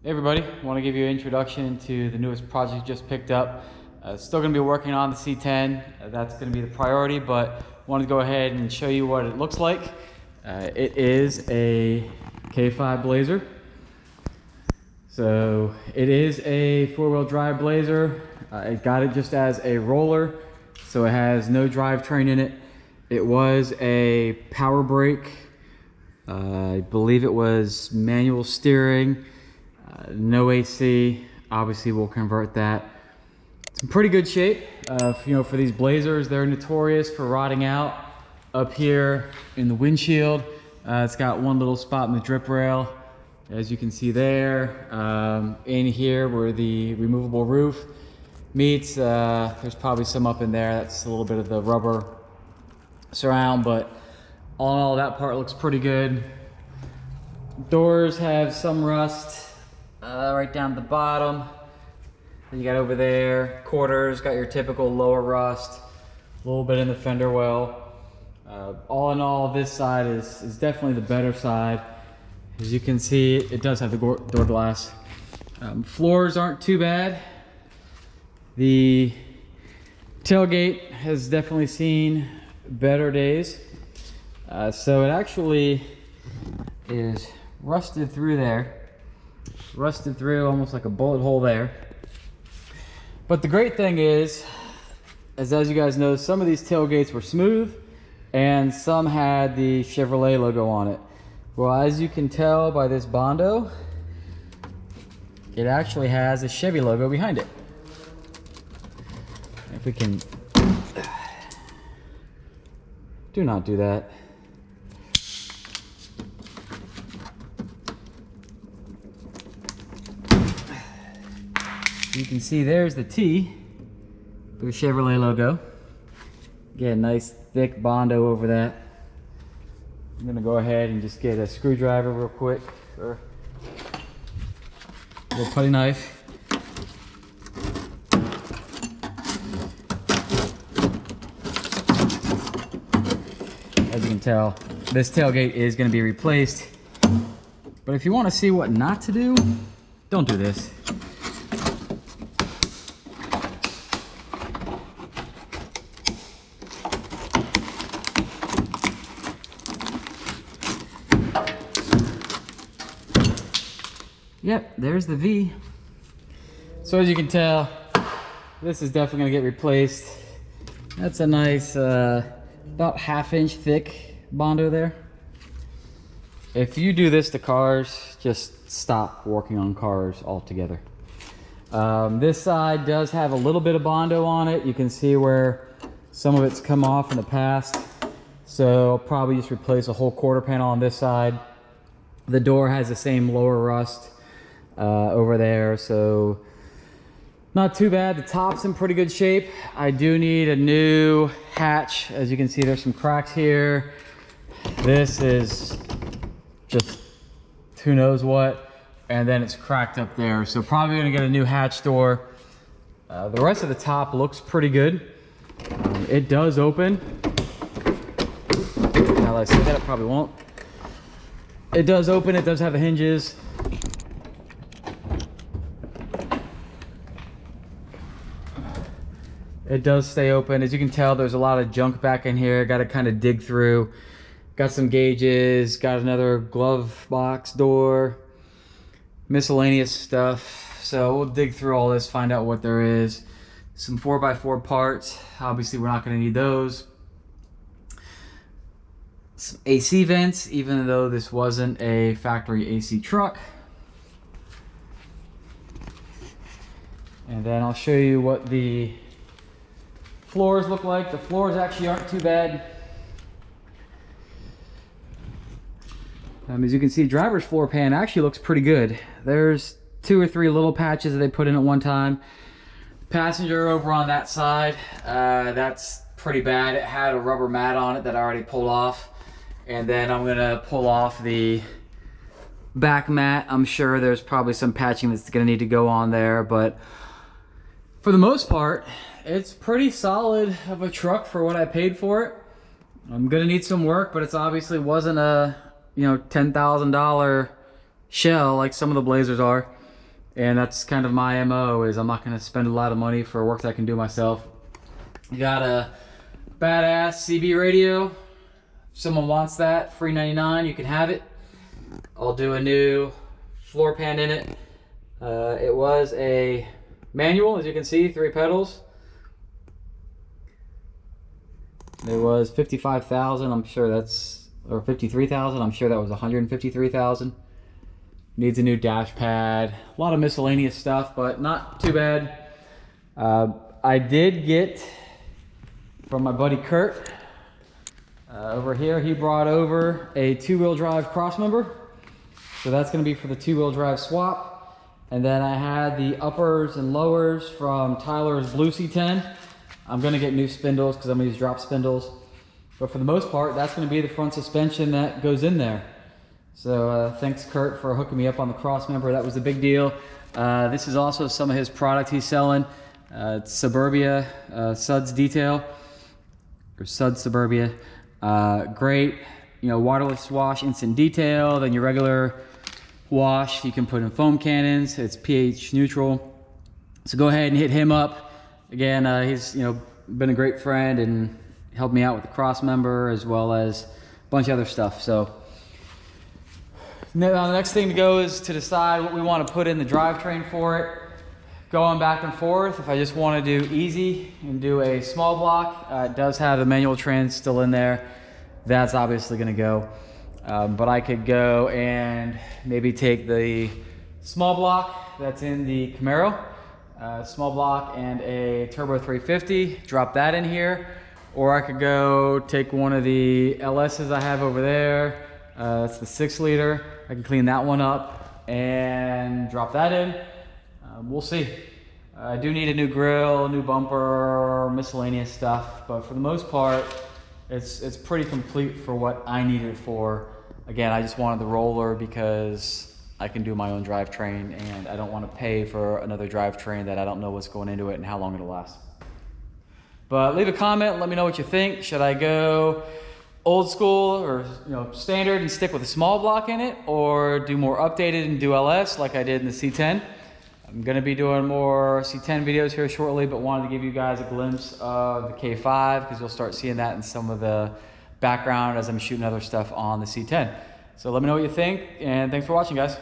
Hey everybody, I want to give you an introduction to the newest project just picked up. Still going to be working on the C10. That's going to be the priority, but wanted to go ahead and show you what it looks like. It is a K5 Blazer. So it is a four-wheel drive Blazer. I got it just as a roller, so it has no drivetrain in it. It was a power brake. I believe it was manual steering. No AC. Obviously we'll convert that. It's in pretty good shape. For these Blazers, they're notorious for rotting out up here in the windshield. It's got one little spot in the drip rail, as you can see there. In here where the removable roof meets, there's probably some up in there. That's a little bit of the rubber surround, but all in all, that part looks pretty good. Doors have some rust right down at the bottom. Then you got over there, quarters, got your typical lower rust, a little bit in the fender well. All in all, this side is definitely the better side. As you can see, it does have the door glass. Floors aren't too bad. The tailgate has definitely seen better days. So it actually is rusted through there. Rusted through almost like a bullet hole there. But the great thing is, as you guys know, some of these tailgates were smooth and some had the Chevrolet logo on it. Well, as you can tell by this Bondo, it actually has a Chevy logo behind it. If we can... Do not do that. You can see there's the T for the Chevrolet logo. Again, nice thick Bondo over that. I'm gonna go ahead and just get a screwdriver real quick, or a little putty knife. As you can tell, this tailgate is gonna be replaced. But if you wanna see what not to do, don't do this. Yep, there's the V. So as you can tell, this is definitely gonna get replaced. That's a nice, about ½ thick Bondo there. If you do this to cars, just stop working on cars altogether. This side does have a little bit of Bondo on it. You can see where some of it's come off in the past. So I'll probably just replace a whole quarter panel on this side. The door has the same lower rust over there, so not too bad. The top's in pretty good shape. I do need a new hatch. As you can see, there's some cracks here. This is just who knows what, and then it's cracked up there, so probably gonna get a new hatch door. The rest of the top looks pretty good. It does open. Now that I say that, it probably won't. It does open. It does have the hinges. It does stay open. As you can tell, there's a lot of junk back in here. Got to kind of dig through. Got some gauges. Got another glove box door. Miscellaneous stuff. So we'll dig through all this, find out what there is. Some 4x4 parts. Obviously, we're not going to need those. Some AC vents, even though this wasn't a factory AC truck. And then I'll show you what the floors look like. The floors actually aren't too bad. As you can see, driver's floor pan actually looks pretty good. There's 2 or 3 little patches that they put in at one time. Passenger over on that side, that's pretty bad. It had a rubber mat on it that I already pulled off. And then I'm gonna pull off the back mat. I'm sure there's probably some patching that's gonna need to go on there, but for the most part, it's pretty solid of a truck for what I paid for it. I'm gonna need some work, but it's obviously wasn't a $10,000 shell like some of the Blazers are. And that's kind of my MO, is I'm not gonna spend a lot of money for work that I can do myself. You got a badass CB radio. If someone wants that, free 99, you can have it. I'll do a new floor pan in it. It was a manual, as you can see, 3 pedals. It was 55,000, I'm sure that's, or 53,000, I'm sure that was 153,000. Needs a new dash pad, a lot of miscellaneous stuff, but not too bad. I did get from my buddy Kurt over here, he brought over a 2-wheel drive crossmember. So that's gonna be for the 2-wheel drive swap. And then I had the uppers and lowers from Tyler's Blue C10. I'm gonna get new spindles because I'm gonna use drop spindles. But for the most part, that's gonna be the front suspension that goes in there. So thanks Kurt for hooking me up on the cross member. That was a big deal. This is also some of his product he's selling. It's Suburbia Sudz detail, or Sudz Suburbia. Great, you know, waterless wash, instant detail. Then your regular wash, you can put in foam cannons. It's pH neutral. So go ahead and hit him up. Again, he's, you know, been a great friend and helped me out with the cross member as well as a bunch of other stuff. So now the next thing to go is to decide what we want to put in the drivetrain for it. Going back and forth, if I just want to do easy and do a small block, it does have the manual trans still in there. That's obviously going to go. But I could go and maybe take the small block that's in the Camaro, small block and a Turbo 350, drop that in here. Or I could go take one of the LS's I have over there. That's the 6-liter. I can clean that one up and drop that in. We'll see. I do need a new grill, a new bumper, miscellaneous stuff, but for the most part, it's pretty complete for what I need it for. Again, I just wanted the roller because I can do my own drivetrain and I don't want to pay for another drivetrain that I don't know what's going into it and how long it'll last. But leave a comment, let me know what you think. Should I go old school or, you know, standard and stick with a small block in it, or do more updated and do LS like I did in the C10? I'm gonna be doing more C10 videos here shortly, but wanted to give you guys a glimpse of the K5 because you'll start seeing that in some of the background as I'm shooting other stuff on the C10. So let me know what you think, and thanks for watching, guys.